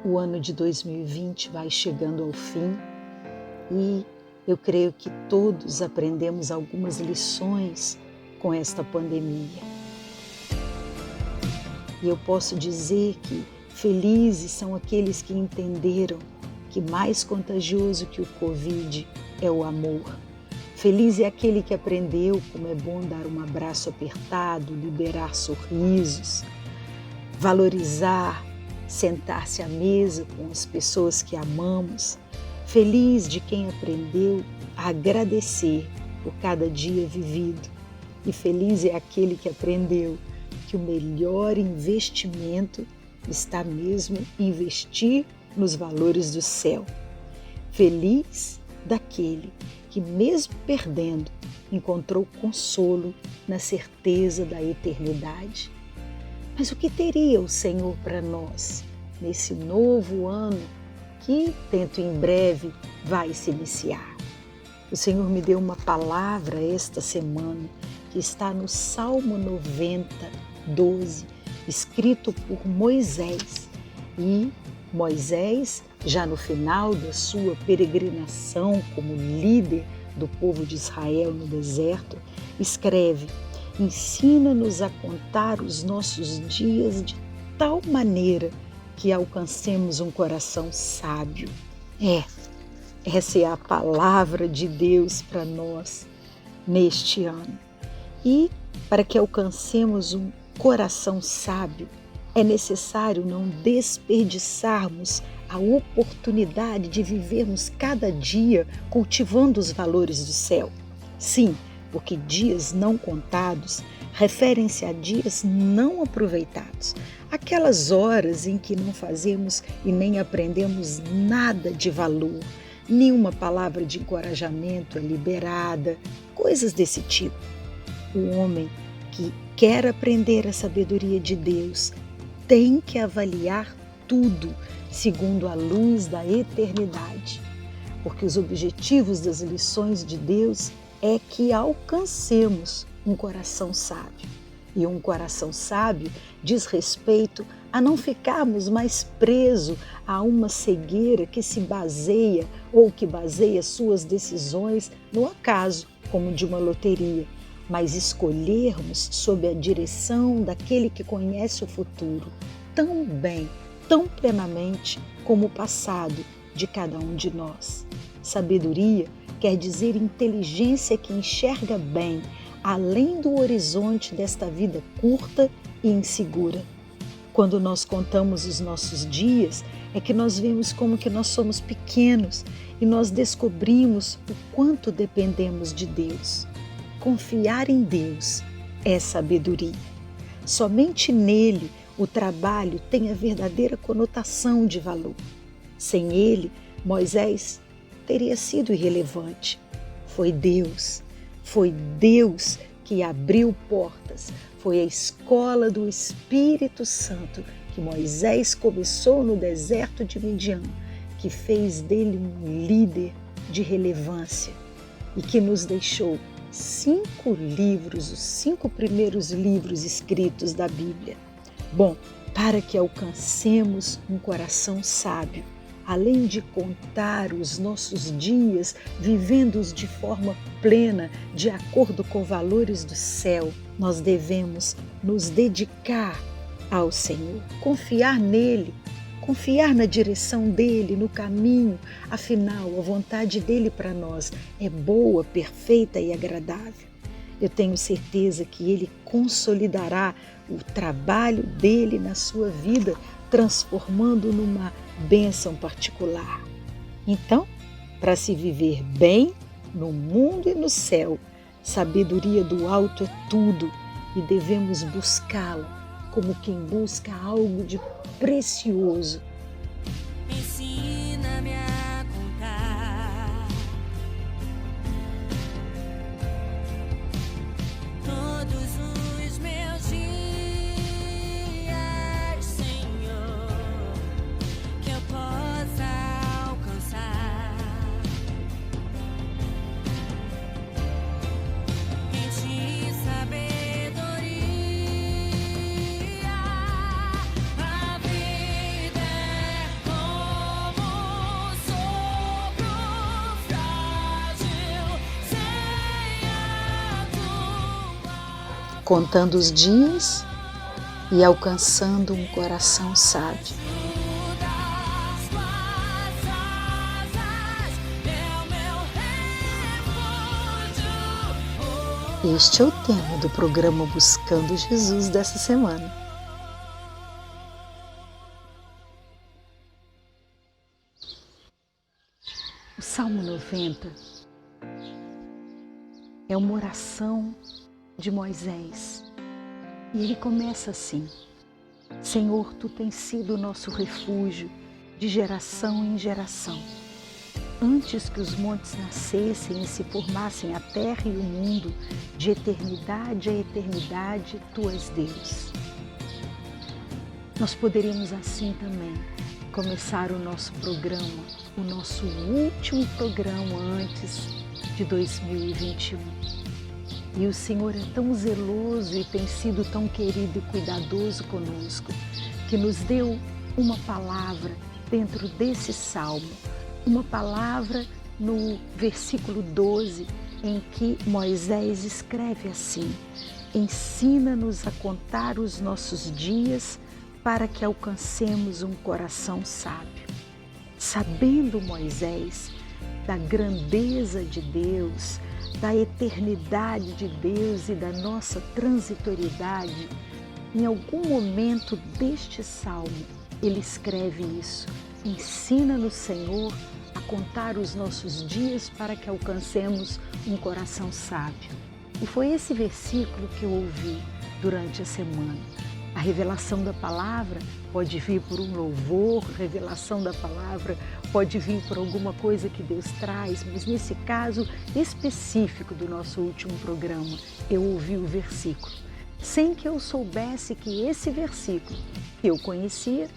O ano de 2020 vai chegando ao fim e eu creio que todos aprendemos algumas lições com esta pandemia. E eu posso dizer que felizes são aqueles que entenderam que mais contagioso que o Covid é o amor. Feliz é aquele que aprendeu como é bom dar um abraço apertado, liberar sorrisos, valorizar, sentar-se à mesa com as pessoas que amamos. Feliz de quem aprendeu a agradecer por cada dia vivido. E feliz é aquele que aprendeu que o melhor investimento está mesmo em investir nos valores do céu. Feliz daquele que, mesmo perdendo, encontrou consolo na certeza da eternidade. Mas o que teria o Senhor para nós nesse novo ano que, dentro em breve, vai se iniciar? O Senhor me deu uma palavra esta semana que está no Salmo 90, 12, escrito por Moisés. E Moisés, já no final da sua peregrinação como líder do povo de Israel no deserto, escreve: ensina-nos a contar os nossos dias de tal maneira que alcancemos um coração sábio. Essa é a palavra de Deus para nós neste ano. E para que alcancemos um coração sábio, é necessário não desperdiçarmos a oportunidade de vivermos cada dia cultivando os valores do céu. Sim, porque dias não contados referem-se a dias não aproveitados, aquelas horas em que não fazemos e nem aprendemos nada de valor, nenhuma palavra de encorajamento é liberada, coisas desse tipo. O homem que quer aprender a sabedoria de Deus tem que avaliar tudo segundo a luz da eternidade, porque os objetivos das lições de Deus é que alcancemos um coração sábio. E um coração sábio diz respeito a não ficarmos mais presos a uma cegueira que se baseia ou que baseia suas decisões no acaso, como de uma loteria, mas escolhermos sob a direção daquele que conhece o futuro tão bem, tão plenamente como o passado de cada um de nós. Sabedoria quer dizer inteligência que enxerga bem, além do horizonte desta vida curta e insegura. Quando nós contamos os nossos dias, é que nós vemos como que nós somos pequenos e nós descobrimos o quanto dependemos de Deus. Confiar em Deus é sabedoria. Somente nele o trabalho tem a verdadeira conotação de valor. Sem ele, Moisés teria sido irrelevante. Foi Deus que abriu portas. Foi a escola do Espírito Santo que Moisés começou no deserto de Midian, que fez dele um líder de relevância e que nos deixou 5 livros, os 5 primeiros livros escritos da Bíblia. Bom, para que alcancemos um coração sábio, além de contar os nossos dias, vivendo-os de forma plena, de acordo com valores do céu, nós devemos nos dedicar ao Senhor, confiar nele, confiar na direção dele, no caminho. Afinal, a vontade dele para nós é boa, perfeita e agradável. Eu tenho certeza que ele consolidará o trabalho dele na sua vida, transformando numa bênção particular. Então, para se viver bem no mundo e no céu, sabedoria do alto é tudo e devemos buscá-la como quem busca algo de precioso. Ensina-me a contar todos os meus dias, Senhor, que eu possa alcançar em ti sabedoria. A vida contando os dias e alcançando um coração sábio. Das tuas asas é o meu refúgio. Este é o tema do programa Buscando Jesus dessa semana. O Salmo 90 é uma oração de Moisés e ele começa assim: Senhor, Tu tens sido o nosso refúgio de geração em geração. Antes que os montes nascessem e se formassem a terra e o mundo, de eternidade a eternidade, Tu és Deus. Nós poderíamos assim também começar o nosso programa, o nosso último programa antes de 2021. E o Senhor é tão zeloso e tem sido tão querido e cuidadoso conosco, que nos deu uma palavra dentro desse salmo, uma palavra no versículo 12, em que Moisés escreve assim: ensina-nos a contar os nossos dias para que alcancemos um coração sábio. Sabendo Moisés da grandeza de Deus, da eternidade de Deus e da nossa transitoriedade, em algum momento deste salmo, ele escreve isso: ensina-nos, Senhor, a contar os nossos dias para que alcancemos um coração sábio. E foi esse versículo que eu ouvi durante a semana. A revelação da palavra pode vir por um louvor, a revelação da palavra pode vir por alguma coisa que Deus traz, mas nesse caso específico do nosso último programa, eu ouvi o versículo, sem que eu soubesse que esse versículo que eu conhecia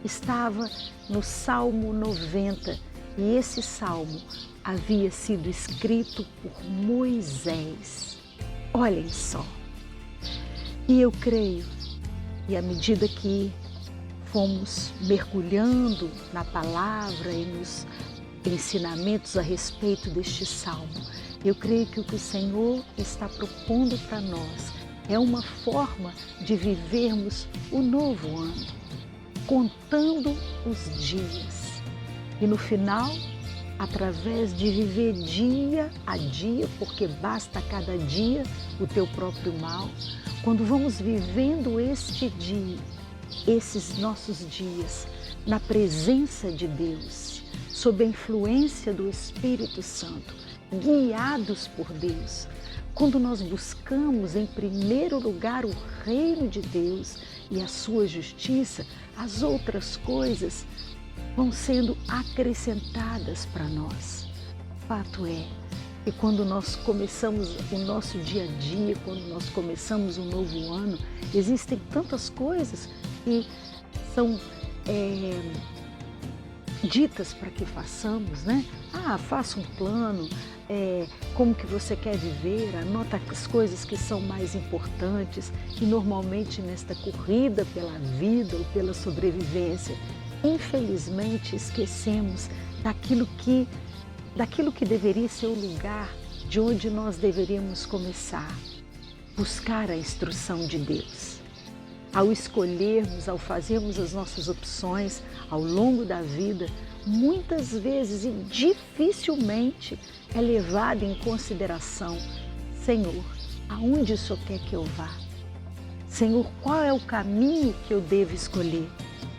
estava no Salmo 90, e esse salmo havia sido escrito por Moisés. Olhem só, e eu creio, e à medida que fomos mergulhando na palavra e nos ensinamentos a respeito deste salmo, eu creio que o que o Senhor está propondo para nós é uma forma de vivermos o novo ano, contando os dias. E no final, através de viver dia a dia, porque basta cada dia o teu próprio mal, quando vamos vivendo este dia, esses nossos dias, na presença de Deus, sob a influência do Espírito Santo, guiados por Deus, quando nós buscamos em primeiro lugar o reino de Deus e a sua justiça, as outras coisas vão sendo acrescentadas para nós. Fato é que quando nós começamos o nosso dia a dia, quando nós começamos um novo ano, existem tantas coisas que são ditas para que façamos, né? Faça um plano, como que você quer viver, anota as coisas que são mais importantes, e normalmente nesta corrida pela vida ou pela sobrevivência, infelizmente esquecemos daquilo que deveria ser o lugar de onde nós deveríamos começar, buscar a instrução de Deus. Ao escolhermos, ao fazermos as nossas opções ao longo da vida, muitas vezes e dificilmente é levado em consideração: Senhor, aonde o Senhor quer que eu vá? Senhor, qual é o caminho que eu devo escolher?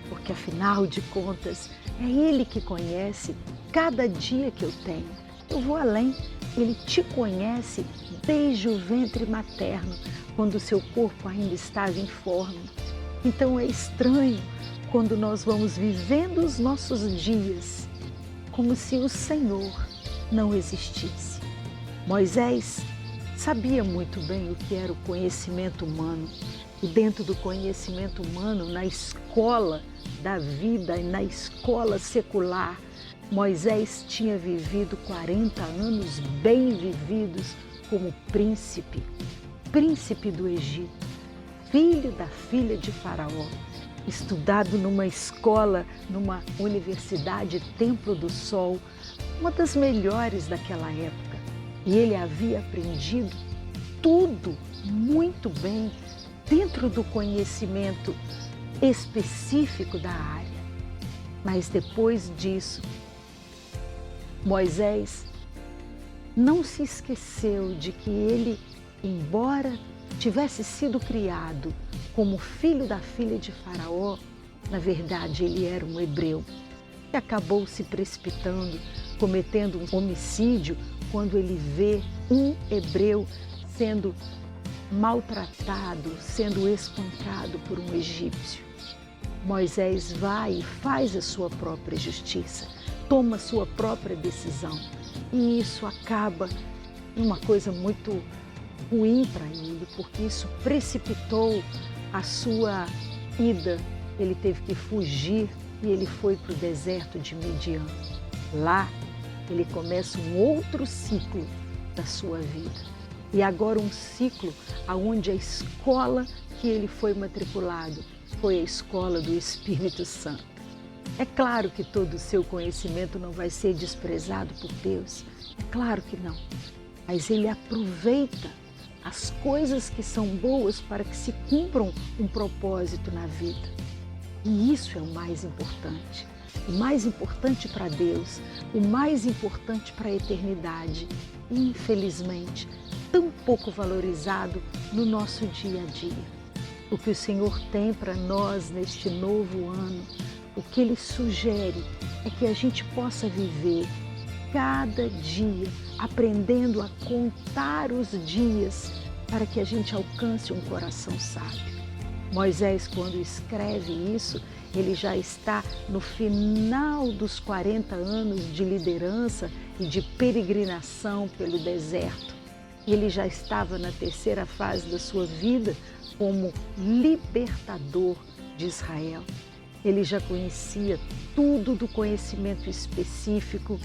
Porque afinal de contas, é Ele que conhece cada dia que eu tenho. Eu vou além, Ele te conhece desde o ventre materno, quando o seu corpo ainda estava informe. Então é estranho quando nós vamos vivendo os nossos dias como se o Senhor não existisse. Moisés sabia muito bem o que era o conhecimento humano, e dentro do conhecimento humano, na escola da vida e na escola secular, Moisés tinha vivido 40 anos bem vividos como príncipe do Egito, filho da filha de Faraó, estudado numa escola, numa universidade Templo do Sol, uma das melhores daquela época. E ele havia aprendido tudo muito bem dentro do conhecimento específico da área. Mas depois disso, Moisés não se esqueceu de que ele, embora tivesse sido criado como filho da filha de Faraó, na verdade ele era um hebreu e acabou se precipitando, cometendo um homicídio quando ele vê um hebreu sendo maltratado, sendo espancado por um egípcio. Moisés vai e faz a sua própria justiça, toma a sua própria decisão. E isso acaba em uma coisa muito ruim para ele, porque isso precipitou a sua ida. Ele teve que fugir e ele foi para o deserto de Midian. Lá, ele começa um outro ciclo da sua vida. E agora um ciclo onde a escola que ele foi matriculado foi a escola do Espírito Santo. É claro que todo o seu conhecimento não vai ser desprezado por Deus, é claro que não. Mas ele aproveita as coisas que são boas para que se cumpram um propósito na vida. E isso é o mais importante. O mais importante para Deus, o mais importante para a eternidade. E, infelizmente, tão pouco valorizado no nosso dia a dia. O que o Senhor tem para nós neste novo ano, o que Ele sugere é que a gente possa viver cada dia aprendendo a contar os dias para que a gente alcance um coração sábio. Moisés, quando escreve isso, ele já está no final dos 40 anos de liderança e de peregrinação pelo deserto. Ele já estava na terceira fase da sua vida como libertador de Israel. Ele já conhecia tudo do conhecimento específico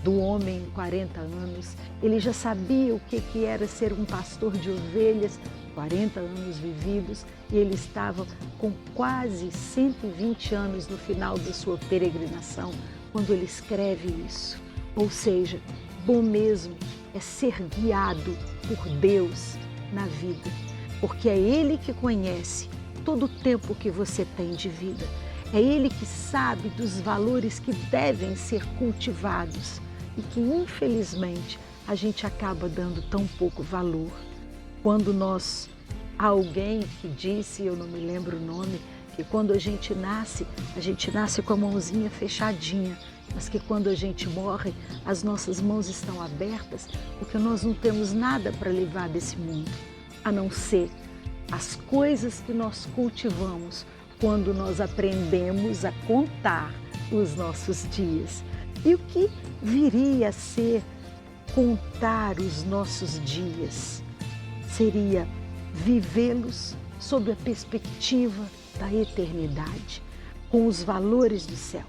do homem em 40 anos. Ele já sabia o que era ser um pastor de ovelhas, 40 anos vividos, e ele estava com quase 120 anos no final da sua peregrinação, quando ele escreve isso. Ou seja, bom mesmo é ser guiado por Deus na vida, porque é Ele que conhece todo o tempo que você tem de vida. É Ele que sabe dos valores que devem ser cultivados e que, infelizmente, a gente acaba dando tão pouco valor. Quando há alguém que disse, eu não me lembro o nome, que quando a gente nasce com a mãozinha fechadinha, mas que quando a gente morre, as nossas mãos estão abertas, porque nós não temos nada para levar desse mundo, a não ser as coisas que nós cultivamos quando nós aprendemos a contar os nossos dias. E o que viria a ser contar os nossos dias? Seria vivê-los sob a perspectiva da eternidade, com os valores do céu.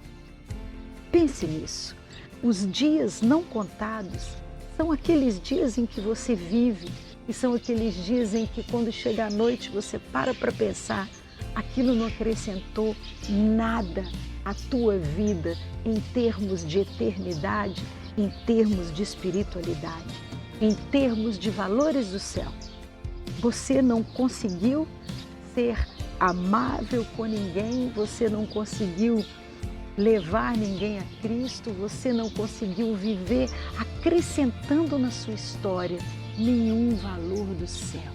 Pense nisso. Os dias não contados são aqueles dias em que você vive e são aqueles dias em que, quando chega a noite, você para pensar, aquilo não acrescentou nada à tua vida em termos de eternidade, em termos de espiritualidade, em termos de valores do céu. Você não conseguiu ser amável com ninguém, você não conseguiu levar ninguém a Cristo, você não conseguiu viver acrescentando na sua história nenhum valor do céu.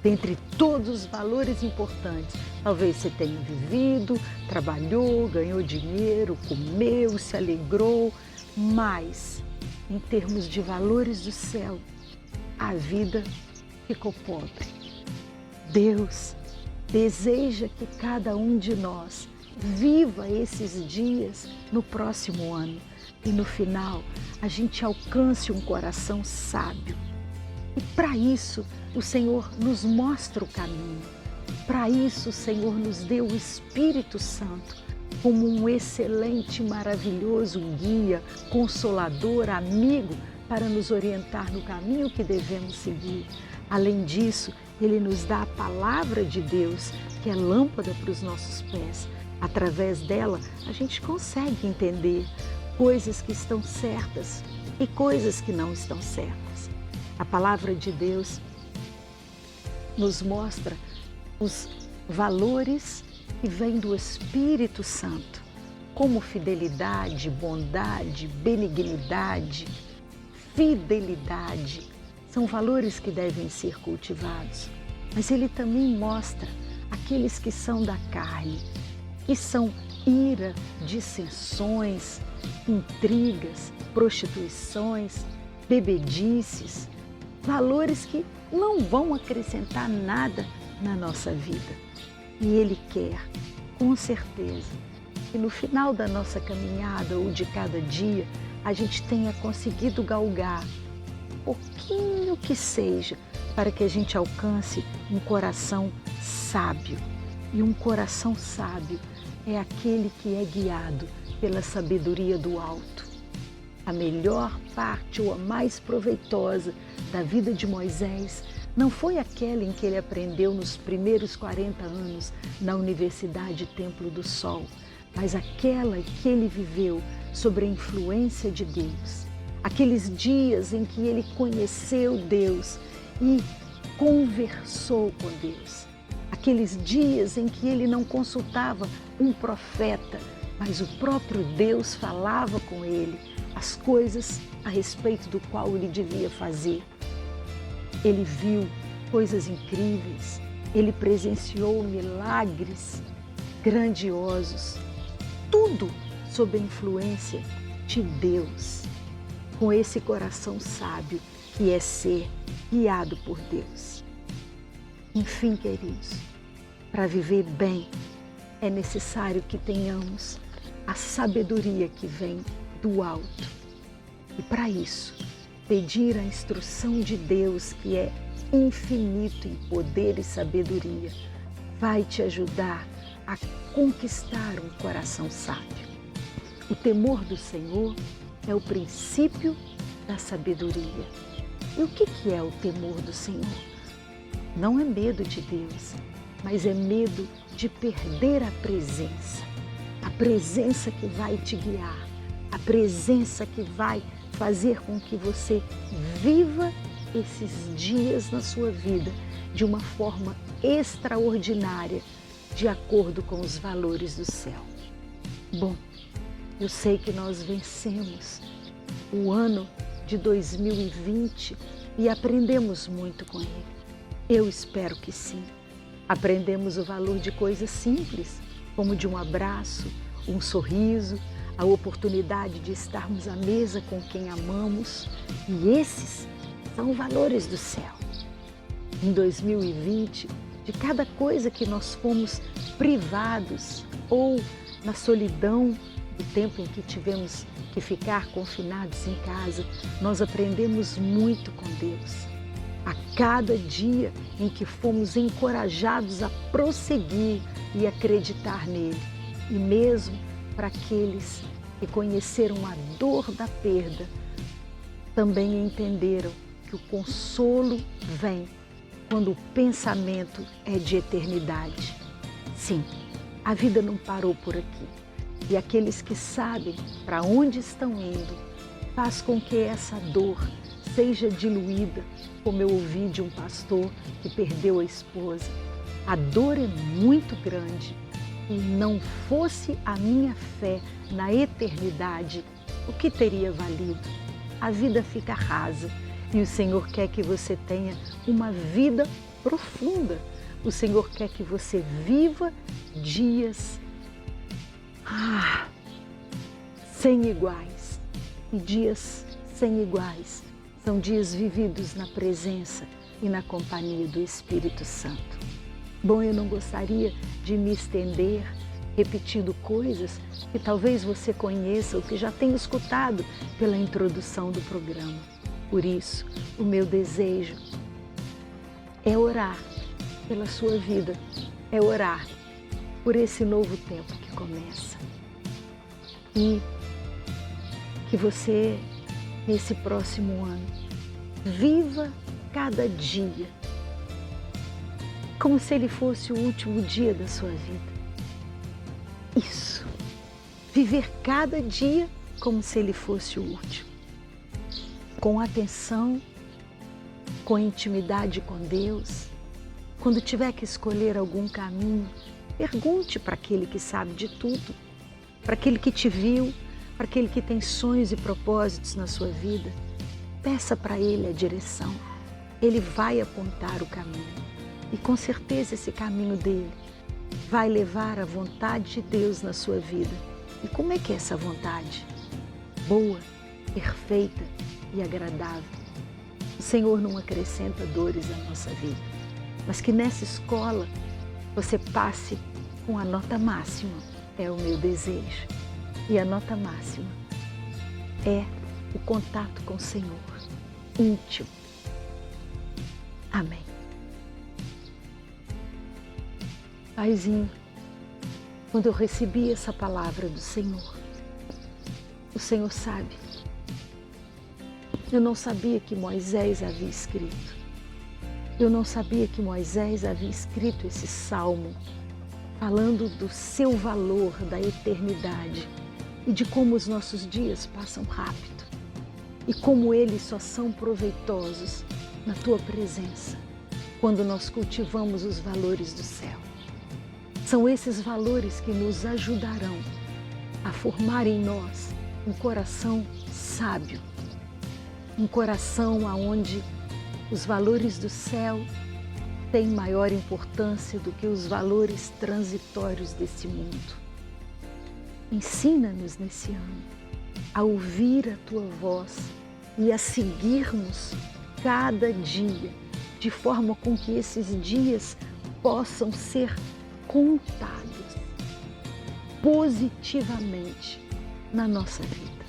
Dentre todos os valores importantes, talvez você tenha vivido, trabalhou, ganhou dinheiro, comeu, se alegrou, mas em termos de valores do céu, a vida ficou pobre. Deus deseja que cada um de nós viva esses dias no próximo ano e no final a gente alcance um coração sábio. E para isso o Senhor nos mostra o caminho. Para isso o Senhor nos deu o Espírito Santo como um excelente, maravilhoso guia, consolador, amigo para nos orientar no caminho que devemos seguir. Além disso, Ele nos dá a palavra de Deus, que é lâmpada para os nossos pés. Através dela, a gente consegue entender coisas que estão certas e coisas que não estão certas. A palavra de Deus nos mostra os valores que vêm do Espírito Santo, como fidelidade, bondade, benignidade, fidelidade. São valores que devem ser cultivados. Mas ele também mostra aqueles que são da carne, que são ira, dissensões, intrigas, prostituições, bebedices, valores que não vão acrescentar nada na nossa vida. E ele quer, com certeza, que no final da nossa caminhada ou de cada dia, a gente tenha conseguido galgar um pouquinho que seja, para que a gente alcance um coração sábio. E um coração sábio é aquele que é guiado pela sabedoria do alto. A melhor parte ou a mais proveitosa da vida de Moisés não foi aquela em que ele aprendeu nos primeiros 40 anos na Universidade Templo do Sol, mas aquela que ele viveu sob a influência de Deus. Aqueles dias em que ele conheceu Deus e conversou com Deus. Aqueles dias em que ele não consultava um profeta, mas o próprio Deus falava com ele as coisas a respeito do qual ele devia fazer. Ele viu coisas incríveis, ele presenciou milagres grandiosos, tudo sob a influência de Deus, com esse coração sábio que é ser guiado por Deus. Enfim, queridos, para viver bem é necessário que tenhamos a sabedoria que vem do alto. E para isso, pedir a instrução de Deus, que é infinito em poder e sabedoria, vai te ajudar a conquistar um coração sábio. O temor do Senhor é o princípio da sabedoria. E o que é o temor do Senhor? Não é medo de Deus, mas é medo de perder a presença que vai te guiar, a presença que vai fazer com que você viva esses dias na sua vida de uma forma extraordinária, de acordo com os valores do céu. Bom, eu sei que nós vencemos o ano de 2020 e aprendemos muito com ele. Eu espero que sim. Aprendemos o valor de coisas simples, como de um abraço, um sorriso, a oportunidade de estarmos à mesa com quem amamos. E esses são valores do céu. Em 2020, de cada coisa que nós fomos privados ou na solidão do tempo em que tivemos que ficar confinados em casa, nós aprendemos muito com Deus. A cada dia em que fomos encorajados a prosseguir e acreditar nele. E mesmo para aqueles que conheceram a dor da perda, também entenderam que o consolo vem quando o pensamento é de eternidade. Sim, a vida não parou por aqui. E aqueles que sabem para onde estão indo, faz com que essa dor seja diluída, como eu ouvi de um pastor que perdeu a esposa. A dor é muito grande e não fosse a minha fé na eternidade, o que teria valido? A vida fica rasa e o Senhor quer que você tenha uma vida profunda. O Senhor quer que você viva dias sem iguais. E dias sem iguais são dias vividos na presença e na companhia do Espírito Santo. Bom, eu não gostaria de me estender repetindo coisas que talvez você conheça ou que já tenha escutado pela introdução do programa. Por isso, o meu desejo é orar pela sua vida, é orar por esse novo tempo que começa. E que você, nesse próximo ano, viva cada dia como se ele fosse o último dia da sua vida. Isso, viver cada dia como se ele fosse o último. Com atenção, com intimidade com Deus, Quando tiver que escolher algum caminho, pergunte para aquele que sabe de tudo, para aquele que te viu, para aquele que tem sonhos e propósitos na sua vida. Peça para ele a direção. Ele vai apontar o caminho. E com certeza esse caminho dele vai levar a vontade de Deus na sua vida. E como é que é essa vontade? Boa, perfeita e agradável. O Senhor não acrescenta dores à nossa vida, mas que nessa escola você passe com a nota máxima, é o meu desejo. E a nota máxima é o contato com o Senhor, íntimo. Amém. Paizinho, quando eu recebi essa palavra do Senhor, o Senhor sabe, eu não sabia que Moisés havia escrito. Eu não sabia que Moisés havia escrito esse salmo, falando do seu valor, da eternidade e de como os nossos dias passam rápido e como eles só são proveitosos na Tua presença, quando nós cultivamos os valores do céu. São esses valores que nos ajudarão a formar em nós um coração sábio, um coração onde os valores do céu têm maior importância do que os valores transitórios desse mundo. Ensina-nos nesse ano a ouvir a Tua voz e a seguirmos cada dia, de forma com que esses dias possam ser contados positivamente na nossa vida.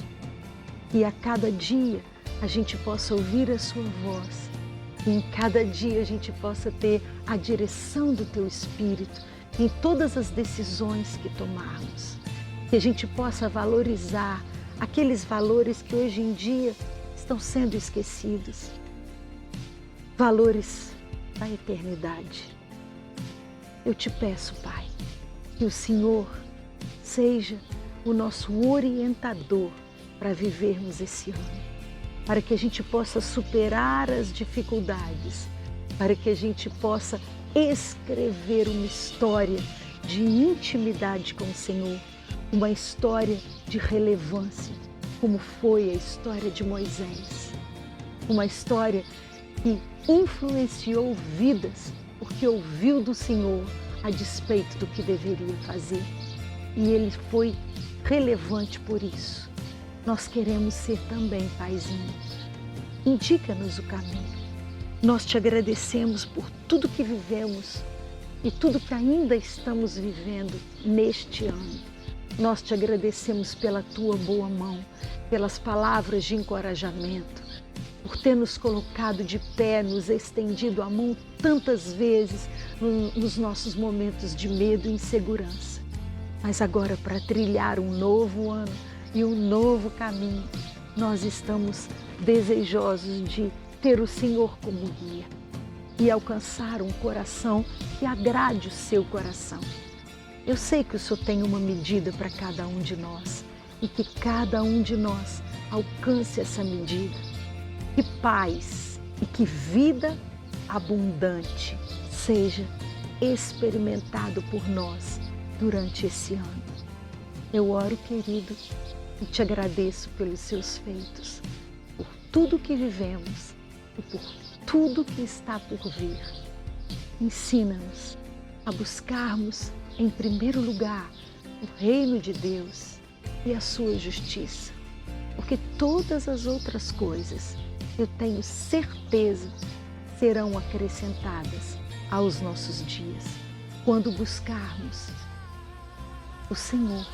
E a cada dia a gente possa ouvir a Sua voz e em cada dia a gente possa ter a direção do Teu Espírito em todas as decisões que tomarmos. Que a gente possa valorizar aqueles valores que hoje em dia estão sendo esquecidos. Valores da eternidade. Eu te peço, Pai, que o Senhor seja o nosso orientador para vivermos esse ano, para que a gente possa superar as dificuldades, para que a gente possa escrever uma história de intimidade com o Senhor, uma história de relevância, como foi a história de Moisés, uma história que influenciou vidas, porque ouviu do Senhor a despeito do que deveria fazer. E ele foi relevante por isso. Nós queremos ser também, Paizinho. Indica-nos o caminho. Nós te agradecemos por tudo que vivemos e tudo que ainda estamos vivendo neste ano. Nós te agradecemos pela Tua boa mão, pelas palavras de encorajamento, por ter nos colocado de pé, nos estendido a mão tantas vezes nos nossos momentos de medo e insegurança. Mas agora, para trilhar um novo ano e um novo caminho, nós estamos desejosos de ter o Senhor como guia e alcançar um coração que agrade o seu coração. Eu sei que o Senhor tem uma medida para cada um de nós e que cada um de nós alcance essa medida. Que paz e que vida abundante seja experimentado por nós durante esse ano. Eu oro, querido, e te agradeço pelos seus feitos, por tudo que vivemos e por tudo que está por vir. Ensina-nos a buscarmos em primeiro lugar o reino de Deus e a sua justiça, porque todas as outras coisas, eu tenho certeza, serão acrescentadas aos nossos dias, quando buscarmos o Senhor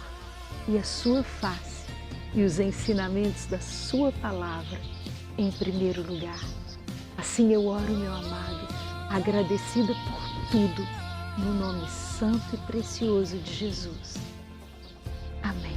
e a sua face e os ensinamentos da sua palavra em primeiro lugar. Assim eu oro, meu amado, agradecida por tudo, no nome santo e precioso de Jesus. Amém.